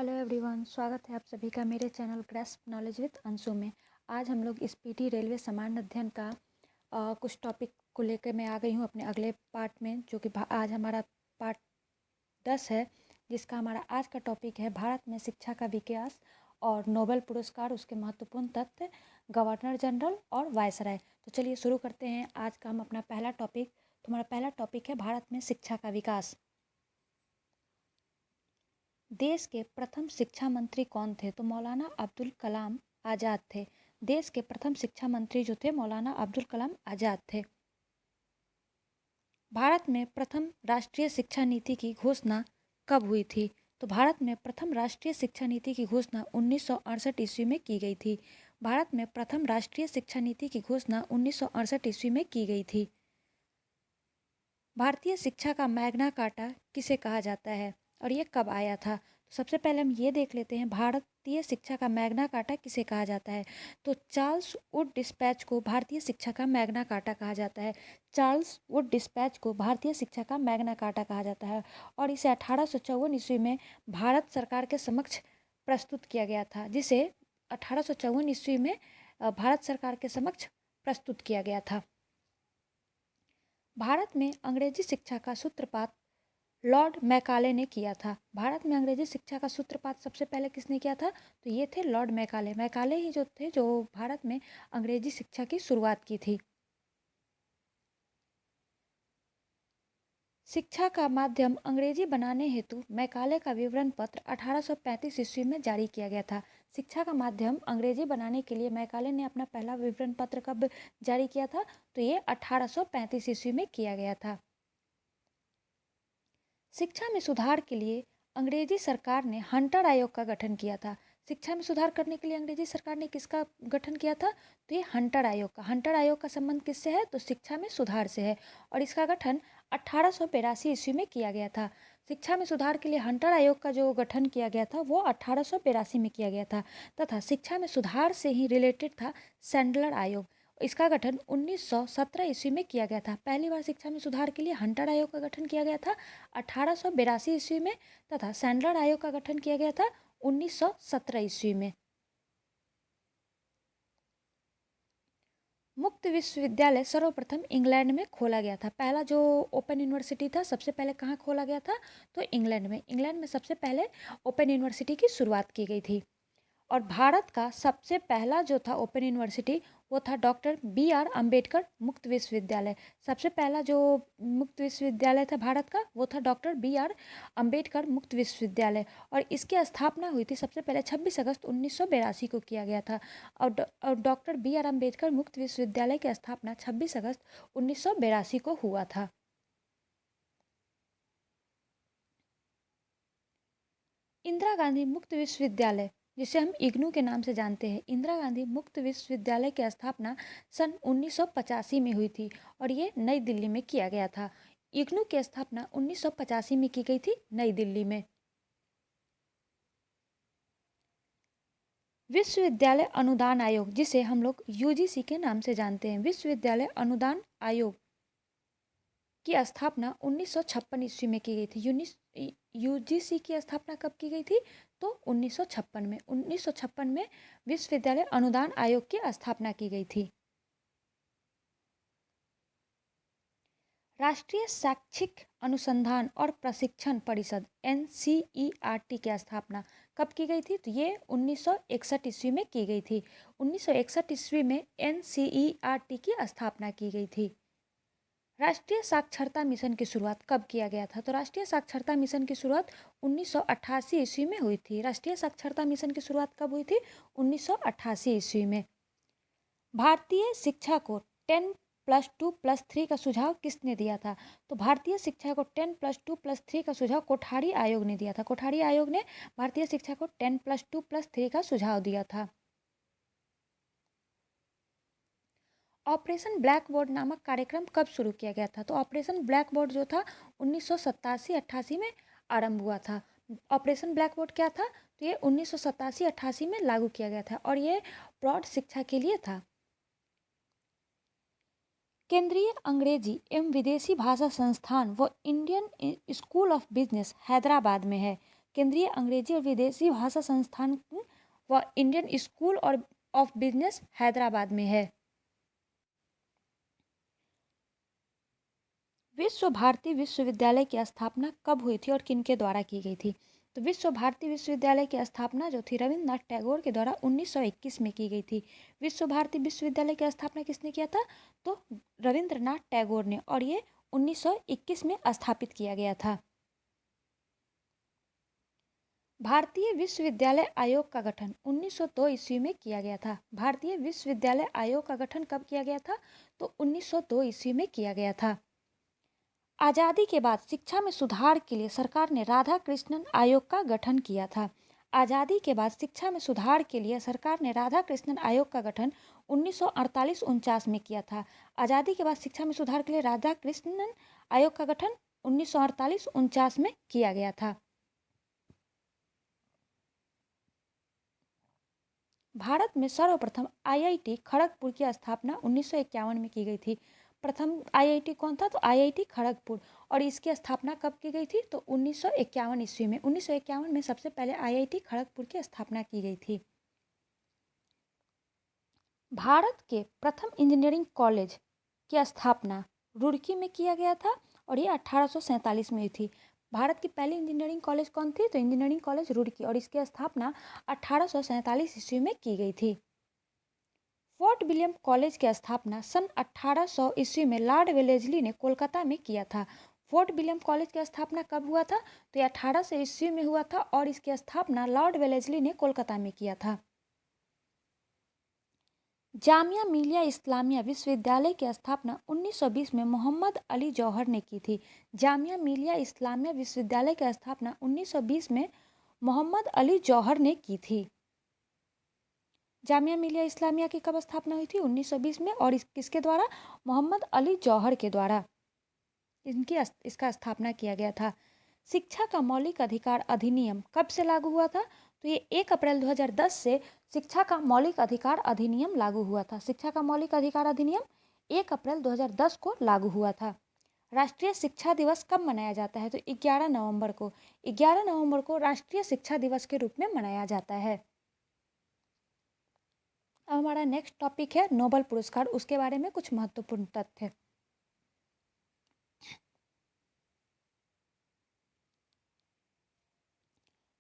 Hello everyone, स्वागत है आप सभी का मेरे channel grasp knowledge with Anshu में। आज हम लोग स्पीडी रेलवे सामान्य अध्ययन का कुछ टॉपिक को लेकर मैं आ गई हूँ अपने अगले पार्ट में, जो कि आज हमारा पार्ट 10 है, जिसका हमारा आज का टॉपिक है भारत में शिक्षा का विकास और नोबेल पुरस्कार, उसके महत्वपूर्ण तथ्य, गवर्नर जनरल और वायसराय। तो चलिए शुरू करते हैं आज का हम अपना पहला टॉपिक। तो हमारा पहला टॉपिक है भारत में शिक्षा का विकास। देश के प्रथम शिक्षा मंत्री कौन थे? तो मौलाना अब्दुल कलाम आज़ाद थे। देश के प्रथम शिक्षा मंत्री जो थे मौलाना अब्दुल कलाम आज़ाद थे। भारत में प्रथम राष्ट्रीय शिक्षा नीति की घोषणा कब हुई थी? तो भारत में प्रथम राष्ट्रीय शिक्षा नीति की घोषणा 1968 ईस्वी में की गई थी। भारत में प्रथम राष्ट्रीय शिक्षा नीति की घोषणा 1968 ईस्वी में की गई थी। भारतीय शिक्षा का मैग्ना कार्टा किसे कहा जाता है और ये कब आया था? तो सबसे पहले हम ये देख लेते हैं भारतीय शिक्षा का मैग्ना कार्टा किसे कहा जाता है। तो चार्ल्स वुड डिस्पैच को भारतीय शिक्षा का मैग्ना कार्टा कहा जाता है। चार्ल्स वुड डिस्पैच को भारतीय शिक्षा का मैग्ना कार्टा कहा जाता है और इसे 1854 ईस्वी में भारत सरकार के समक्ष प्रस्तुत किया गया था, जिसे 1854 ईस्वी में भारत सरकार के समक्ष प्रस्तुत किया गया था। भारत में अंग्रेजी शिक्षा का सूत्रपात लॉर्ड मैकाले ने किया था। भारत में अंग्रेजी शिक्षा का सूत्रपात सबसे पहले किसने किया था? तो ये थे लॉर्ड मैकाले। मैकाले ही जो थे जो भारत में अंग्रेजी शिक्षा की शुरुआत की थी। शिक्षा का माध्यम अंग्रेजी बनाने हेतु मैकाले का विवरण पत्र 1835 ईस्वी में जारी किया गया था। शिक्षा का माध्यम अंग्रेजी बनाने के लिए मैकाले ने अपना पहला विवरण पत्र कब जारी किया था? तो ये 1835 ईस्वी में किया गया था। शिक्षा में सुधार के लिए अंग्रेजी सरकार ने हंटर आयोग का गठन किया था। शिक्षा में सुधार करने के लिए अंग्रेजी सरकार ने किसका गठन किया था? तो ये हंटर आयोग का। हंटर आयोग का संबंध किससे है? तो शिक्षा में सुधार से है और इसका गठन 1882 ईस्वी में किया गया था। शिक्षा में सुधार के लिए हंटर आयोग का जो गठन किया गया था वो 1882 में किया गया था तथा शिक्षा में सुधार से ही रिलेटेड था सैंडलर आयोग। इसका गठन 1917 ईस्वी में किया गया था। पहली बार शिक्षा में सुधार के लिए हंटर आयोग का गठन किया गया था 1882 ईस्वी में तथा सैंडलर आयोग का गठन किया गया था 1917 ईस्वी में। मुक्त विश्वविद्यालय सर्वप्रथम इंग्लैंड में खोला गया था। पहला जो ओपन यूनिवर्सिटी था सबसे पहले कहाँ खोला गया था? तो इंग्लैंड में। इंग्लैंड में सबसे पहले ओपन यूनिवर्सिटी की शुरुआत की गई थी और भारत का सबसे पहला जो था ओपन यूनिवर्सिटी वो था डॉक्टर बी.आर. अम्बेडकर मुक्त विश्वविद्यालय। सबसे पहला जो मुक्त विश्वविद्यालय था भारत का वो था डॉक्टर बी.आर. अम्बेडकर मुक्त विश्वविद्यालय और इसकी स्थापना हुई थी सबसे पहले 26 अगस्त 1982 को किया गया था और डॉक्टर बी.आर. अम्बेडकर मुक्त विश्वविद्यालय की स्थापना 26 अगस्त 1982 को हुआ था। इंदिरा गांधी मुक्त विश्वविद्यालय, जिसे हम इग्नू के नाम से जानते हैं, इंदिरा गांधी मुक्त विश्वविद्यालय की स्थापना सन 1985 में हुई थी और ये नई दिल्ली में किया गया था। इग्नू की स्थापना 1985 में की गई थी नई दिल्ली में। विश्वविद्यालय अनुदान आयोग, जिसे हम लोग यूजीसी के नाम से जानते हैं, विश्वविद्यालय अनुदान आयोग की स्थापना 1956 ईस्वी में की गई थी। यूजीसी की स्थापना कब की गई थी? तो 1956 में। 1956 में विश्वविद्यालय अनुदान आयोग की स्थापना की गई थी। राष्ट्रीय शैक्षिक अनुसंधान और प्रशिक्षण परिषद NCERT की स्थापना कब की गई थी? तो ये 1961 ईस्वी में की गई थी। 1961 ईस्वी में NCERT की स्थापना की गई थी। राष्ट्रीय साक्षरता मिशन की शुरुआत कब किया गया था? तो राष्ट्रीय साक्षरता मिशन की शुरुआत 1988 ईस्वी में हुई थी। राष्ट्रीय साक्षरता मिशन की शुरुआत कब हुई थी? 1988 ईस्वी में। भारतीय शिक्षा को 10+2+3 का सुझाव किसने दिया था? तो भारतीय शिक्षा को 10+2+3 का सुझाव कोठारी आयोग ने दिया था। कोठारी आयोग ने भारतीय शिक्षा को 10+2+3 का सुझाव दिया था। ऑपरेशन ब्लैक बोर्ड नामक कार्यक्रम कब शुरू किया गया था? तो ऑपरेशन ब्लैक बोर्ड जो था 1987-88 में आरंभ हुआ था। ऑपरेशन ब्लैक बोर्ड क्या था? तो ये 1987-88 में लागू किया गया था और ये प्रौढ़ शिक्षा के लिए था। केंद्रीय अंग्रेजी एवं विदेशी भाषा संस्थान व Indian school of business Hyderabad में है। केंद्रीय अंग्रेजी और विदेशी भाषा संस्थान व इंडियन स्कूल और ऑफ बिजनेस हैदराबाद में है। विश्व भारती विश्वविद्यालय की स्थापना कब हुई थी और किनके द्वारा की गई थी? तो विश्व भारती विश्वविद्यालय की स्थापना जो थी रविन्द्रनाथ टैगोर के द्वारा 1921 में की गई थी। विश्व भारती विश्वविद्यालय की स्थापना किसने किया था? तो रविन्द्रनाथ टैगोर ने, और ये 1921 में स्थापित किया गया था। भारतीय विश्वविद्यालय आयोग का गठन 1902 ईस्वी में किया गया था। भारतीय विश्वविद्यालय आयोग का गठन कब किया गया था? तो 1902 ईस्वी में किया गया था। आज़ादी के बाद शिक्षा में सुधार के लिए सरकार ने राधा कृष्णन आयोग का गठन किया था। आज़ादी के बाद शिक्षा में सुधार के लिए सरकार ने राधा कृष्णन आयोग का गठन 1948-49 में किया था। आज़ादी के बाद शिक्षा में सुधार के लिए राधा कृष्णन आयोग का गठन 1948-49 में किया गया था। भारत में सर्वप्रथम आईआईटी खड़गपुर की स्थापना 1951 में की गई थी। प्रथम आईआईटी कौन था? तो आईआईटी खड़गपुर। और इसकी स्थापना कब की गई थी? तो 1951 ईस्वी में। 1951 में सबसे पहले आईआईटी खड़गपुर की स्थापना की गई थी। भारत के प्रथम इंजीनियरिंग कॉलेज की स्थापना रुड़की में किया गया था और ये 1847 में हुई थी। भारत की पहली इंजीनियरिंग कॉलेज कौन थी? तो इंजीनियरिंग कॉलेज रुड़की, और इसकी स्थापना 1847 ईस्वी में की गई थी। फोर्ट विलियम कॉलेज की स्थापना सन 1800 ईस्वी में लॉर्ड वेलेस्ली ने कोलकाता में किया था। फोर्ट विलियम कॉलेज की स्थापना कब हुआ था? तो ये 1800 ईस्वी में हुआ था और इसकी स्थापना लॉर्ड वेलेस्ली ने कोलकाता में किया था। जामिया मिलिया इस्लामिया विश्वविद्यालय की स्थापना 1920 में मोहम्मद अली जौहर ने की थी। जामिया मिलिया इस्लामिया विश्वविद्यालय की स्थापना 1920 में मोहम्मद अली जौहर ने की थी। जामिया मिलिया इस्लामिया की कब स्थापना हुई थी? 1920 में, और किसके द्वारा? मोहम्मद अली जौहर के द्वारा इसका स्थापना किया गया था। शिक्षा का मौलिक अधिकार अधिनियम कब से लागू हुआ था? तो ये 1 अप्रैल 2010 से शिक्षा का मौलिक अधिकार अधिनियम लागू हुआ था। शिक्षा का मौलिक अधिकार अधिनियम 1 अप्रैल 2010 को लागू हुआ था। राष्ट्रीय शिक्षा दिवस कब मनाया जाता है? तो 11 नवंबर को। 11 नवंबर को राष्ट्रीय शिक्षा दिवस के रूप में मनाया जाता है। अब हमारा नेक्स्ट टॉपिक है नोबेल पुरस्कार। उसके बारे में कुछ महत्वपूर्ण तथ्य।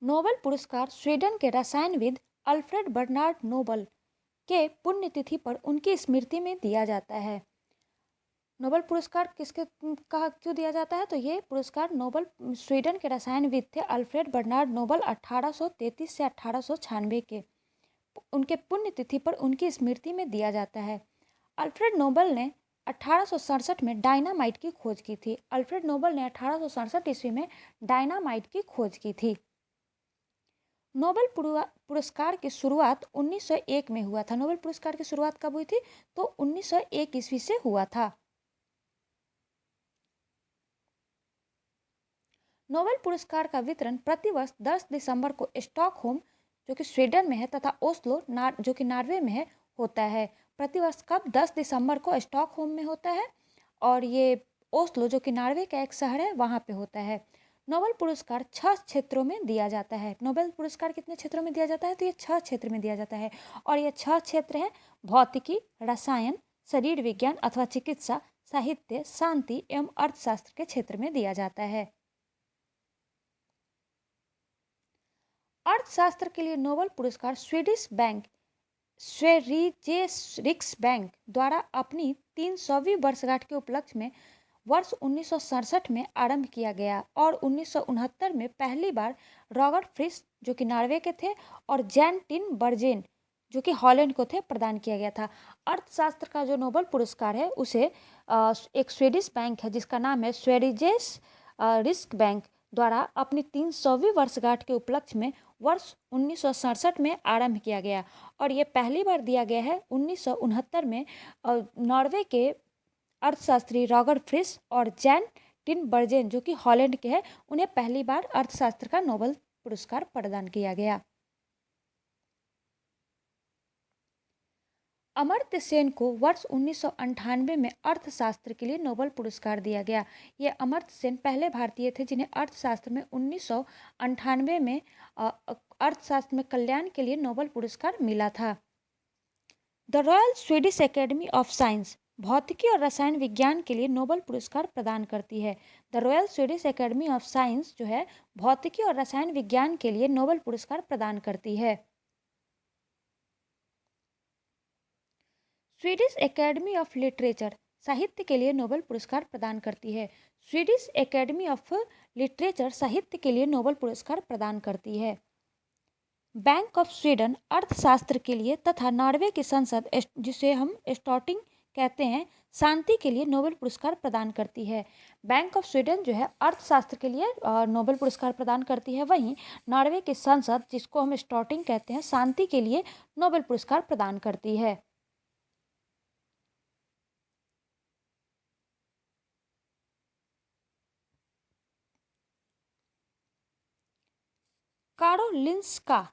नोबेल पुरस्कार स्वीडन के रसायनविद अल्फ्रेड बर्नार्ड नोबेल के पुण्यतिथि पर उनकी स्मृति में दिया जाता है। नोबेल पुरस्कार किसके कहा क्यों दिया जाता है? तो ये पुरस्कार नोबेल स्वीडन के रसायनविद थे अल्फ्रेड बर्नार्ड नोबेल 1833 से 1896 के उनके पुण्यतिथि पर उनकी स्मृति में दिया जाता है। अल्फ्रेड नोबेल ने 1867 में डायनामाइट की खोज की थी। अल्फ्रेड नोबेल ने 1867 ईस्वी में डायनामाइट की खोज की थी। नोबेल पुरस्कार की शुरुआत 1901 में हुआ था। नोबेल पुरस्कार की शुरुआत कब हुई थी? तो 1901 ईस्वी से हुआ था। नोबेल पुरस्कार का वितरण प्रतिवर्ष 10 दिसंबर को स्टॉकहोम जो कि स्वीडन में है तथा ओस्लो जो कि नॉर्वे में है होता है। प्रतिवर्ष कब? 10 दिसंबर को स्टॉकहोम में होता है और ये ओस्लो जो कि नॉर्वे का एक शहर है वहाँ पे होता है। नोबेल पुरस्कार 6 क्षेत्रों में दिया जाता है। नोबेल पुरस्कार कितने क्षेत्रों में दिया जाता है? तो ये 6 क्षेत्र में दिया जाता है और ये 6 क्षेत्र हैं भौतिकी, रसायन, शरीर विज्ञान अथवा चिकित्सा, साहित्य, शांति एवं अर्थशास्त्र के क्षेत्र में दिया जाता है। अर्थशास्त्र के लिए नोबेल पुरस्कार स्वीडिश बैंक स्वेरिजेस रिक्सबैंक द्वारा अपनी 300वीं वर्षगांठ के उपलक्ष्य में वर्ष 1967 में आरंभ किया गया और 1969 में पहली बार रॉबर्ट फ्रिस जो कि नॉर्वे के थे और जैन टिन बर्जेन जो कि हॉलैंड को थे प्रदान किया गया था। अर्थशास्त्र का जो नोबेल पुरस्कार है उसे एक स्वीडिश बैंक है जिसका नाम है स्वेरिजेस रिस्क बैंक द्वारा अपनी 300वीं वर्षगांठ के उपलक्ष्य में वर्ष 1967 में आरंभ किया गया और ये पहली बार दिया गया है 1969 में। नॉर्वे के अर्थशास्त्री रॉबर्ट फ्रिस और जैन टिन बर्जेन जो कि हॉलैंड के हैं उन्हें पहली बार अर्थशास्त्र का नोबेल पुरस्कार प्रदान किया गया। अमर्त्य सेन को वर्ष 1998 में अर्थशास्त्र के लिए नोबेल पुरस्कार दिया गया। ये अमर्त्य सेन पहले भारतीय थे जिन्हें अर्थशास्त्र में 1998 में अर्थशास्त्र में कल्याण के लिए नोबेल पुरस्कार मिला था। The royal Swedish academy of science भौतिकी और रसायन विज्ञान के लिए नोबेल पुरस्कार प्रदान करती है। The royal Swedish academy of science जो है भौतिकी और रसायन विज्ञान के लिए नोबेल पुरस्कार प्रदान करती है। स्वीडिश एकेडमी ऑफ लिटरेचर साहित्य के लिए नोबेल पुरस्कार प्रदान करती है। स्वीडिश एकेडमी ऑफ लिटरेचर साहित्य के लिए नोबेल पुरस्कार प्रदान करती है। बैंक ऑफ स्वीडन अर्थशास्त्र के लिए तथा नॉर्वे की संसद जिसे हम स्टॉर्टिंग कहते हैं शांति के लिए नोबेल पुरस्कार प्रदान करती है। बैंक ऑफ स्वीडन जो है अर्थशास्त्र के लिए नोबेल पुरस्कार प्रदान करती है, वहीं नॉर्वे की संसद जिसको हम स्टॉर्टिंग कहते हैं शांति के लिए नोबेल पुरस्कार प्रदान करती है। कारोलिंस्का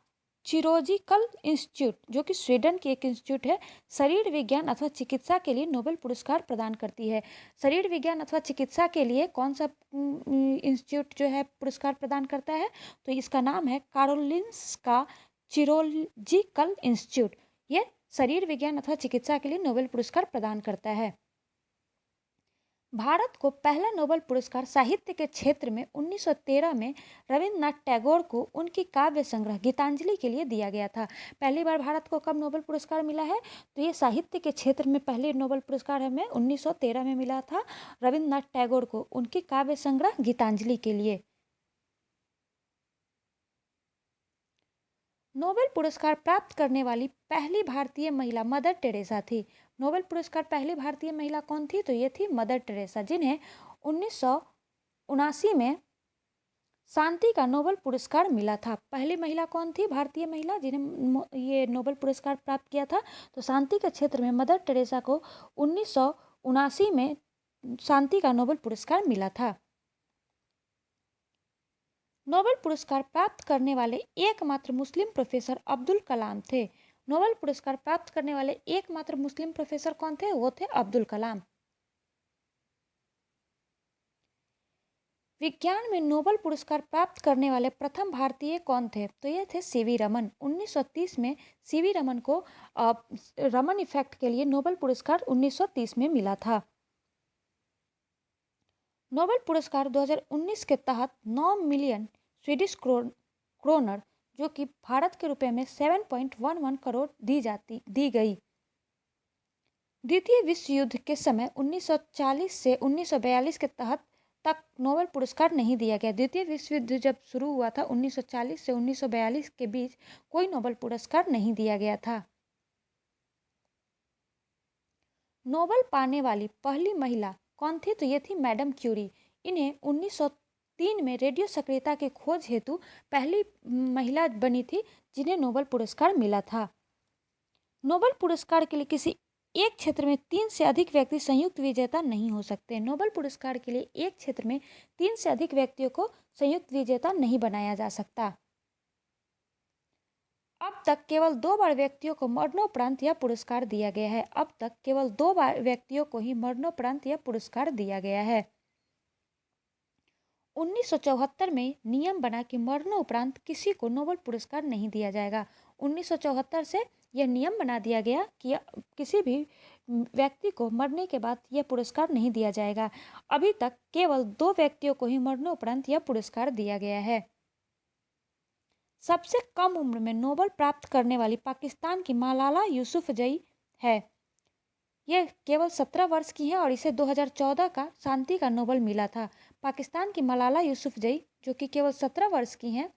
चिरोजिकल इंस्टीट्यूट जो कि स्वीडन की एक इंस्टीट्यूट है शरीर विज्ञान अथवा चिकित्सा के लिए नोबेल पुरस्कार प्रदान करती है। शरीर विज्ञान अथवा चिकित्सा के लिए कौन सा इंस्टीट्यूट जो है पुरस्कार प्रदान करता है, तो इसका नाम है कारोलिंस्का चिरोजिकल इंस्टीट्यूट। ये शरीर विज्ञान अथवा चिकित्सा के लिए नोबेल पुरस्कार प्रदान करता है। भारत को पहला नोबेल पुरस्कार साहित्य के क्षेत्र में 1913 में रविन्द्रनाथ टैगोर को उनकी काव्य संग्रह गीतांजलि के लिए दिया गया था। पहली बार भारत को कब नोबेल पुरस्कार मिला है, तो ये साहित्य के क्षेत्र में पहले नोबेल पुरस्कार हमें 1913 में मिला था रविन्द्रनाथ टैगोर को उनकी काव्य संग्रह गीतांजलि के लिए। नोबेल पुरस्कार प्राप्त करने वाली पहली भारतीय महिला मदर टेरेसा थी। नोबेल पुरस्कार पहली भारतीय महिला कौन थी, तो ये थी मदर टेरेसा, जिन्हें 1979 में शांति का नोबेल पुरस्कार मिला था। पहली महिला कौन थी भारतीय महिला जिन्हें ये नोबेल पुरस्कार प्राप्त किया था, तो शांति के क्षेत्र में मदर टेरेसा को 1979 में शांति का नोबेल पुरस्कार मिला था। नोबेल पुरस्कार प्राप्त करने वाले एकमात्र मुस्लिम प्रोफेसर अब्दुल कलाम थे। नोबेल पुरस्कार प्राप्त करने वाले एकमात्र मुस्लिम प्रोफेसर कौन थे, वो थे अब्दुल कलाम। विज्ञान में नोबेल पुरस्कार प्राप्त करने वाले प्रथम भारतीय कौन थे, तो ये थे सीवी रमन। 1930 में सीवी रमन को रमन इफेक्ट के लिए नोबेल पुरस्कार 1930 में मिला था। नोबेल पुरस्कार 2019 के तहत 9 मिलियन स्वीडिश क्रोनर जो कि भारत के रुपए में 7.11 करोड़ दी गई। द्वितीय विश्व युद्ध के समय 1940 से 1942 के तक नोबेल पुरस्कार नहीं दिया गया। द्वितीय विश्व युद्ध जब शुरू हुआ था 1940 से 1942 के बीच कोई नोबेल पुरस्कार नहीं दिया गया था। नोबेल पाने वाली पहली महिला कौन थी, तो ये थी मैडम क्यूरी। इन्हें 1903 में रेडियो सक्रियता की खोज हेतु पहली महिला बनी थी जिन्हें नोबेल पुरस्कार मिला था। नोबेल पुरस्कार के लिए किसी एक क्षेत्र में 3 से अधिक व्यक्ति संयुक्त विजेता नहीं हो सकते। नोबेल पुरस्कार के लिए एक क्षेत्र में 3 से अधिक व्यक्तियों को संयुक्त विजेता नहीं बनाया जा सकता। अब तक केवल 2 बार व्यक्तियों को मरणोपरांत यह पुरस्कार दिया गया है। अब तक केवल 2 बार व्यक्तियों को ही मरणोपरांत यह पुरस्कार दिया गया है। 1974 में नियम बना कि मरणोपरांत किसी को नोबेल पुरस्कार नहीं दिया जाएगा। 1974 से यह नियम बना दिया गया कि किसी भी व्यक्ति को मरने के बाद यह पुरस्कार नहीं दिया जाएगा। अभी तक केवल 2 व्यक्तियों को ही मरणोपरांत यह पुरस्कार दिया गया है। सबसे कम उम्र में नोबेल प्राप्त करने वाली पाकिस्तान की मलाला यूसुफजई है। यह केवल 17 वर्ष की है और इसे 2014 का शांति का नोबेल मिला था। पाकिस्तान की मलाला यूसुफजई जो कि केवल 17 वर्ष की हैं,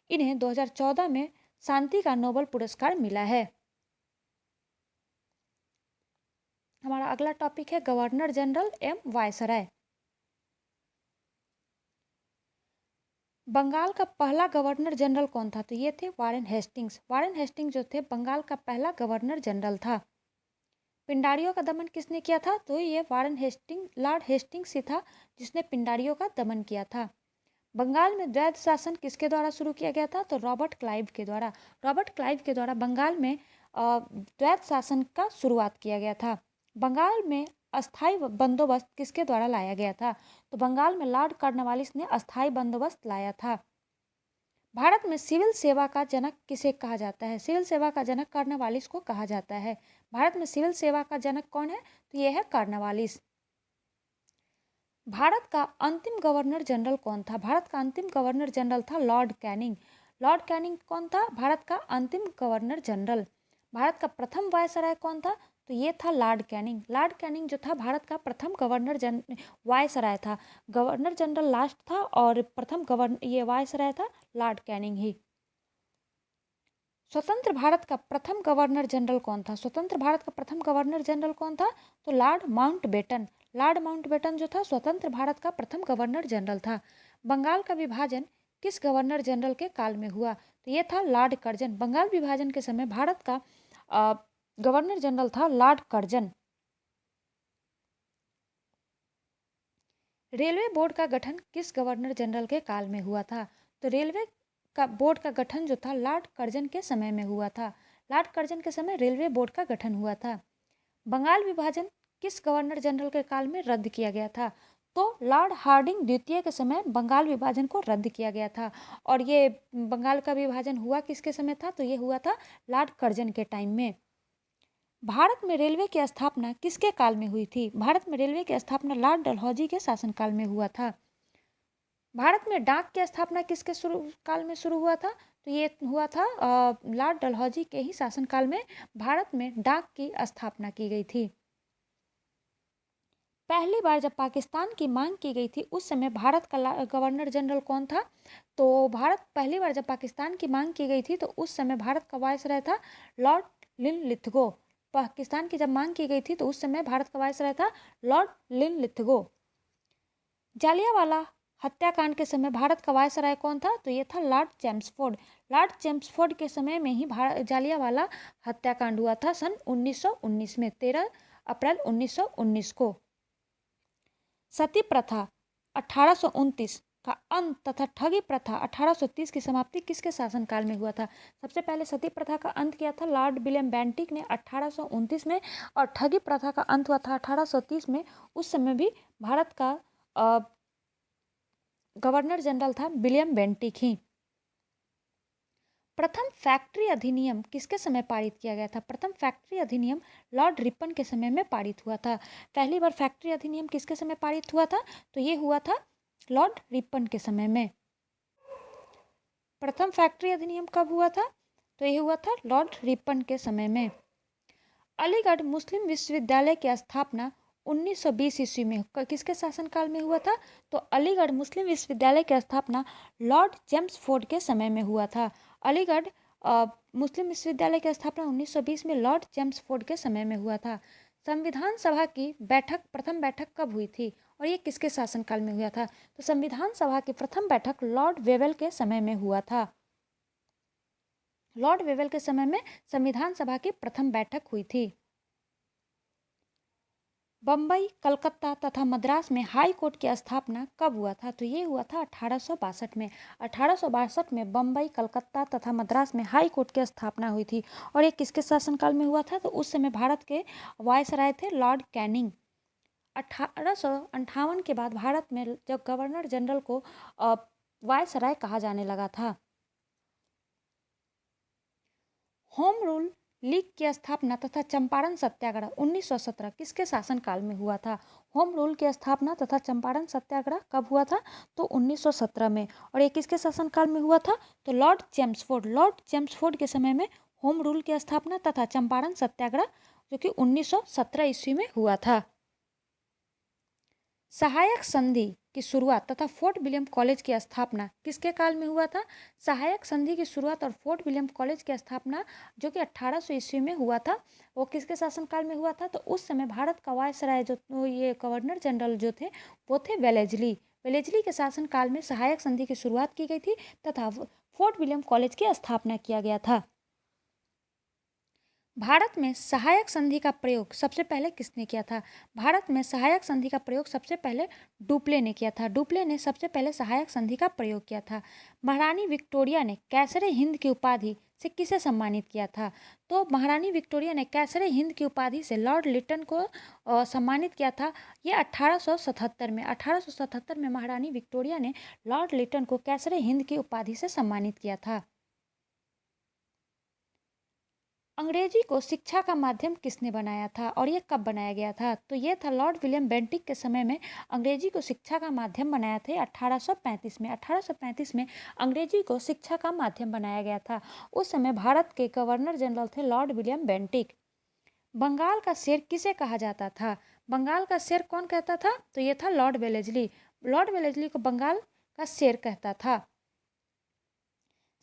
इन्हें 2014 में शांति का नोबेल पुरस्कार मिला है। हमारा अगला टॉपिक है गवर्नर जनरल एवं वायसराय। बंगाल का पहला गवर्नर जनरल कौन था, तो ये थे वारेन हेस्टिंग्स। वारेन हेस्टिंग्स जो थे बंगाल का पहला गवर्नर जनरल था। पिंडारियों का दमन किसने किया था, तो ये वारेन हेस्टिंग्स लॉर्ड हेस्टिंग्स ही था जिसने पिंडारियों का दमन किया था। बंगाल में द्वैध शासन किसके द्वारा शुरू किया गया था, तो रॉबर्ट क्लाइव के द्वारा। रॉबर्ट क्लाइव के द्वारा बंगाल में द्वैत शासन का शुरुआत किया गया था। बंगाल में अस्थाई बंदोबस्त किसके द्वारा लाया गया था? तो बंगाल में लॉर्ड कॉर्नवालिस ने अस्थाई बंदोबस्त लाया था। भारत में सिविल सेवा का जनक किसे कहा जाता है? सिविल सेवा का जनक कॉर्नवालिस को कहा जाता है। भारत में सिविल सेवा का जनक कौन है? तो यह है कॉर्नवालिस। भारत का अंतिम गवर्नर जनरल कौन था? भारत का अंतिम गवर्नर जनरल था लॉर्ड कैनिंग। लॉर्ड कैनिंग कौन था? भारत का अंतिम गवर्नर जनरल। भारत का प्रथम वायसराय कौन था? तो ये था लॉर्ड कैनिंग। लॉर्ड कैनिंग जो था भारत का प्रथम वायसराय था। गवर्नर जनरल लास्ट था और प्रथम ये वायसराय था लॉर्ड कैनिंग ही। स्वतंत्र भारत का प्रथम गवर्नर जनरल कौन था? स्वतंत्र भारत का प्रथम गवर्नर जनरल कौन था? तो लॉर्ड माउंटबेटन। लॉर्ड माउंटबेटन जो था स्वतंत्र भारत का प्रथम गवर्नर जनरल था। बंगाल का विभाजन किस गवर्नर जनरल के काल में हुआ? तो ये था लॉर्ड कर्जन। बंगाल विभाजन के समय भारत का गवर्नर जनरल था लॉर्ड कर्जन। रेलवे बोर्ड का गठन किस गवर्नर जनरल के काल में हुआ था? तो रेलवे का बोर्ड का गठन जो था लॉर्ड कर्जन के समय में हुआ था। लॉर्ड कर्जन के समय रेलवे बोर्ड का गठन हुआ था। बंगाल विभाजन किस गवर्नर जनरल के काल में रद्द किया गया था? तो लॉर्ड हार्डिंग द्वितीय के समय बंगाल विभाजन को रद्द किया गया था। और ये बंगाल का विभाजन हुआ किसके समय था? तो ये हुआ था लॉर्ड कर्जन के टाइम में। भारत में रेलवे की स्थापना किसके काल में हुई थी? भारत में रेलवे की स्थापना लॉर्ड डलहौजी के शासनकाल में हुआ था। भारत में डाक की स्थापना किसके काल में शुरू हुआ था? तो ये हुआ था लॉर्ड डलहौजी के ही शासनकाल में भारत में डाक की स्थापना की गई थी। पहली बार जब पाकिस्तान की मांग की गई थी उस समय भारत का गवर्नर जनरल कौन था? तो भारत पहली बार जब पाकिस्तान की मांग की गई थी तो उस समय भारत का वायसराय था लॉर्ड लिनलिथगो। पाकिस्तान की जब मांग की गई थी तो उस समय भारत का वायसराय था लॉर्ड लिनलिथगो। जालियांवाला हत्याकांड के समय भारत का वायसराय कौन था? तो ये था लॉर्ड चेम्सफोर्ड। लॉर्ड चेम्सफोर्ड के समय में ही जालियांवाला हत्याकांड हुआ था सन 1919 में, 13 अप्रैल 1919 को। सती प्रथा 1829 का अंत तथा ठगी प्रथा 1830 की समाप्ति किसके शासनकाल में हुआ था? सबसे पहले सती प्रथा का अंत किया था लॉर्ड विलियम बेंटिक ने 1829 में, और ठगी प्रथा का अंत हुआ था 1830 में। उस समय भी भारत का गवर्नर जनरल था विलियम बेंटिक ही। प्रथम फैक्ट्री अधिनियम किसके समय पारित किया गया था? प्रथम फैक्ट्री अधिनियम लॉर्ड रिपन के समय में पारित हुआ था। पहली बार फैक्ट्री अधिनियम किसके समय पारित हुआ था? तो ये हुआ था लॉर्ड रिपन के समय में। प्रथम फैक्ट्री अधिनियम कब हुआ था? तो ये हुआ था लॉर्ड रिपन के समय में। अलीगढ़ मुस्लिम विश्वविद्यालय की स्थापना 1920 ईस्वी में किसके शासनकाल में हुआ था? तो अलीगढ़ मुस्लिम विश्वविद्यालय की स्थापना लॉर्ड चेम्सफोर्ड के समय में हुआ था। अलीगढ़ मुस्लिम विश्वविद्यालय की स्थापना 1920 में लॉर्ड चेम्सफोर्ड के समय में हुआ था। संविधान सभा की बैठक प्रथम बैठक कब हुई थी और ये किसके शासनकाल में हुआ था? तो संविधान सभा की प्रथम बैठक लॉर्ड वेवेल के समय में हुआ था। लॉर्ड वेवेल के समय में संविधान सभा की प्रथम बैठक हुई थी। बम्बई, कलकत्ता तथा मद्रास में हाई कोर्ट की स्थापना कब हुआ था? तो ये हुआ था 1862 में। 1862 में बम्बई, कलकत्ता तथा मद्रास में हाई कोर्ट की स्थापना हुई थी। और ये किसके शासनकाल में हुआ था? तो उस समय भारत के वायसराय थे लॉर्ड कैनिंग। 1858 के बाद भारत में जब गवर्नर जनरल को वायसराय कहा जाने लगा था। होम रूल लीग की स्थापना तथा चंपारण सत्याग्रह 1917 किसके शासनकाल में हुआ था? होम रूल की स्थापना तथा चंपारण सत्याग्रह कब हुआ था? तो 1917 में। और ये किसके शासनकाल में हुआ था? तो लॉर्ड चेम्सफोर्ड। लॉर्ड चेम्सफोर्ड के समय में होम रूल की स्थापना तथा चंपारण सत्याग्रह जो कि 1917 ईस्वी में हुआ था। सहायक संधि की शुरुआत तथा फोर्ट विलियम कॉलेज की स्थापना किसके काल में हुआ था? सहायक संधि की शुरुआत और फोर्ट विलियम कॉलेज की स्थापना जो कि 1800 ईस्वी में हुआ था, वो किसके शासनकाल में हुआ था? तो उस समय भारत का वायसराय जो ये गवर्नर जनरल जो थे वो थे वेलेजली। वेलेजली के शासनकाल में सहायक संधि की शुरुआत की गई थी तथा फोर्ट विलियम कॉलेज की स्थापना किया गया था। भारत में सहायक संधि का प्रयोग सबसे पहले किसने किया था? भारत में सहायक संधि का प्रयोग सबसे पहले डुप्ले ने किया था। डुप्ले ने सबसे पहले सहायक संधि का प्रयोग किया था। महारानी विक्टोरिया ने कैसरे हिंद की उपाधि से किसे सम्मानित किया था? तो महारानी विक्टोरिया ने कैसरे हिंद की उपाधि से लॉर्ड लिटन को सम्मानित किया था। ये 1877 में महारानी विक्टोरिया ने लॉर्ड लिटन को कैसरे हिंद की उपाधि से सम्मानित किया था। अंग्रेजी को शिक्षा का माध्यम किसने बनाया था और ये कब बनाया गया था? तो ये था लॉर्ड विलियम बेंटिक के समय में अंग्रेजी को शिक्षा का माध्यम बनाया था 1835 में। 1835 में अंग्रेजी को शिक्षा का माध्यम बनाया गया था। उस समय भारत के गवर्नर जनरल थे लॉर्ड विलियम बेंटिक। बंगाल का शेर किसे कहा जाता था? बंगाल का शेर कौन कहता था? तो ये था लॉर्ड वेलेस्ली। लॉर्ड वेलेस्ली को बंगाल का शेर कहता था।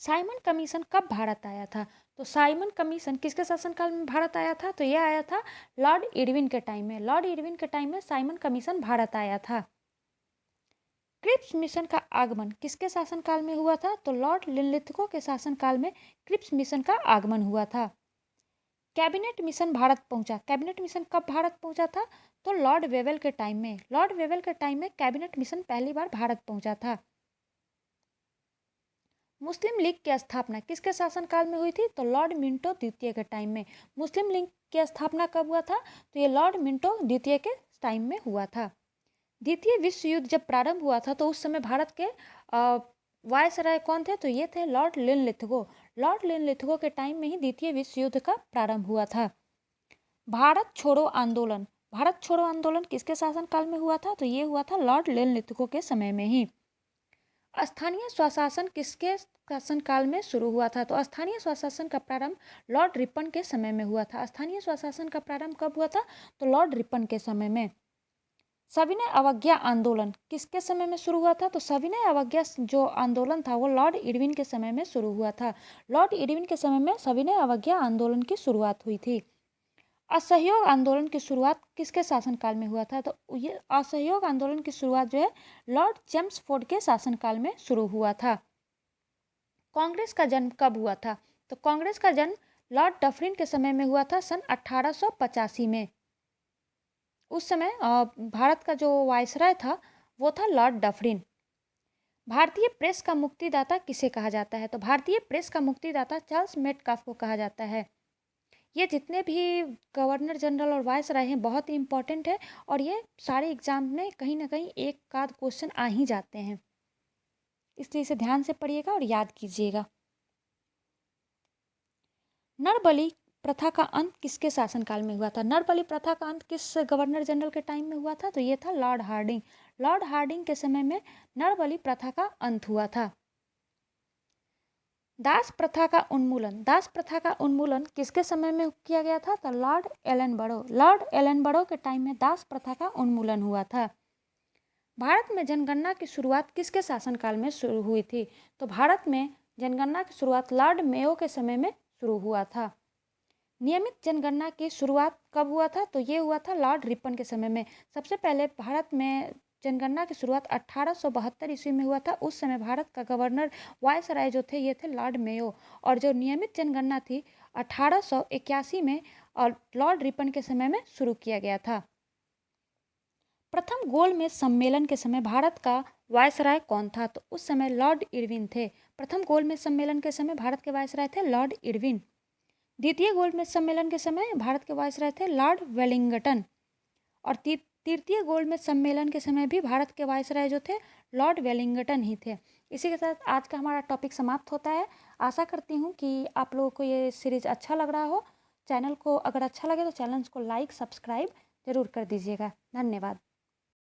साइमन कमीशन कब भारत आया था? तो साइमन कमीशन किसके शासनकाल में भारत आया था? तो यह आया था लॉर्ड इरविन के टाइम में। लॉर्ड इरविन के टाइम में साइमन कमीशन भारत आया था। क्रिप्स मिशन का आगमन किसके शासनकाल में हुआ था? तो लॉर्ड लिनलिथगो के शासनकाल में क्रिप्स मिशन का आगमन हुआ था। कैबिनेट मिशन भारत पहुंचा। कैबिनेट मिशन कब भारत पहुंचा था? तो लॉर्ड वेवेल के टाइम में। लॉर्ड वेवेल के टाइम में कैबिनेट मिशन पहली बार भारत पहुंचा था। मुस्लिम लीग की स्थापना किसके शासनकाल में हुई थी? तो लॉर्ड मिंटो द्वितीय के टाइम में। मुस्लिम लीग की स्थापना कब हुआ था? तो ये लॉर्ड मिंटो द्वितीय के टाइम में हुआ था। द्वितीय विश्व युद्ध जब प्रारंभ हुआ था तो उस समय भारत के वायसराय कौन थे? तो ये थे लॉर्ड लिनलिथगो। लॉर्ड लिनलिथगो के टाइम में ही द्वितीय विश्व युद्ध का प्रारंभ हुआ था। भारत छोड़ो आंदोलन। भारत छोड़ो आंदोलन किसके शासनकाल में हुआ था? तो ये हुआ था लॉर्ड लिनलिथगो के समय में ही। स्थानीय स्वशासन किसके शासनकाल में शुरू हुआ था? तो स्थानीय स्वशासन का प्रारंभ लॉर्ड रिपन के समय में हुआ था। स्थानीय स्वशासन का प्रारंभ कब हुआ था? तो लॉर्ड रिपन के समय में। सविनय अवज्ञा आंदोलन किसके समय में शुरू हुआ था? तो सविनय अवज्ञा जो आंदोलन था वो लॉर्ड इरविन के समय में शुरू हुआ था। लॉर्ड इरविन के समय में सविनय अवज्ञा आंदोलन की शुरुआत हुई थी। असहयोग आंदोलन की शुरुआत किसके शासनकाल में हुआ था? तो ये असहयोग आंदोलन की शुरुआत जो है लॉर्ड चेम्सफोर्ड के शासनकाल में शुरू हुआ था। कांग्रेस का जन्म कब हुआ था? तो कांग्रेस का जन्म लॉर्ड डफरिन के समय में हुआ था सन 1885 में। उस समय भारत का जो वायसराय था वो था लॉर्ड डफरिन। भारतीय प्रेस का मुक्तिदाता किसे कहा जाता है? तो भारतीय प्रेस का मुक्तिदाता चार्ल्स मेटकाफ को कहा जाता है। ये जितने भी गवर्नर जनरल और वायसराय हैं बहुत ही इंपॉर्टेंट है और ये सारे एग्जाम में कहीं ना कहीं एक आध क्वेश्चन आ ही जाते हैं, इसलिए इसे ध्यान से पढ़िएगा और याद कीजिएगा। नरबली प्रथा का अंत किसके शासनकाल में हुआ था? नरबली प्रथा का अंत किस गवर्नर जनरल के टाइम में हुआ था? तो ये था लॉर्ड हार्डिंग। लॉर्ड हार्डिंग के समय में नरबली प्रथा का अंत हुआ था। दास प्रथा का उन्मूलन। दास प्रथा का उन्मूलन किसके समय में किया गया था? तो लॉर्ड एलनबरो। लॉर्ड एलनबरो के टाइम में दास प्रथा का उन्मूलन हुआ था। भारत में जनगणना की शुरुआत किसके शासनकाल में शुरू हुई थी? तो भारत में जनगणना की शुरुआत लॉर्ड मेयो के समय में शुरू हुआ था। नियमित जनगणना की शुरुआत कब हुआ था? तो ये हुआ था लॉर्ड रिपन के समय में। सबसे पहले भारत में जनगणना की शुरुआत 1872 ईस्वी में हुआ था। उस समय भारत का गवर्नर वायसराय जो थे ये थे लॉर्ड मेयो, और जो नियमित जनगणना थी 1881 में और लॉर्ड रिपन के समय में शुरू किया गया था। प्रथम गोलमेज सम्मेलन के समय भारत का वायसराय कौन था? तो उस समय लॉर्ड इरविन थे। प्रथम गोलमेज सम्मेलन के समय भारत के वायसराय थे लॉर्ड इरविन। द्वितीय गोलमेज सम्मेलन के समय भारत के वायसराय थे लॉर्ड वेलिंगटन, और तृतीय गोलमेज सम्मेलन के समय भी भारत के वायसराय जो थे लॉर्ड वेलिंगटन ही थे। इसी के साथ आज का हमारा टॉपिक समाप्त होता है। आशा करती हूँ कि आप लोगों को ये सीरीज अच्छा लग रहा हो। चैनल को अगर अच्छा लगे तो चैनल को लाइक सब्सक्राइब जरूर कर दीजिएगा। धन्यवाद।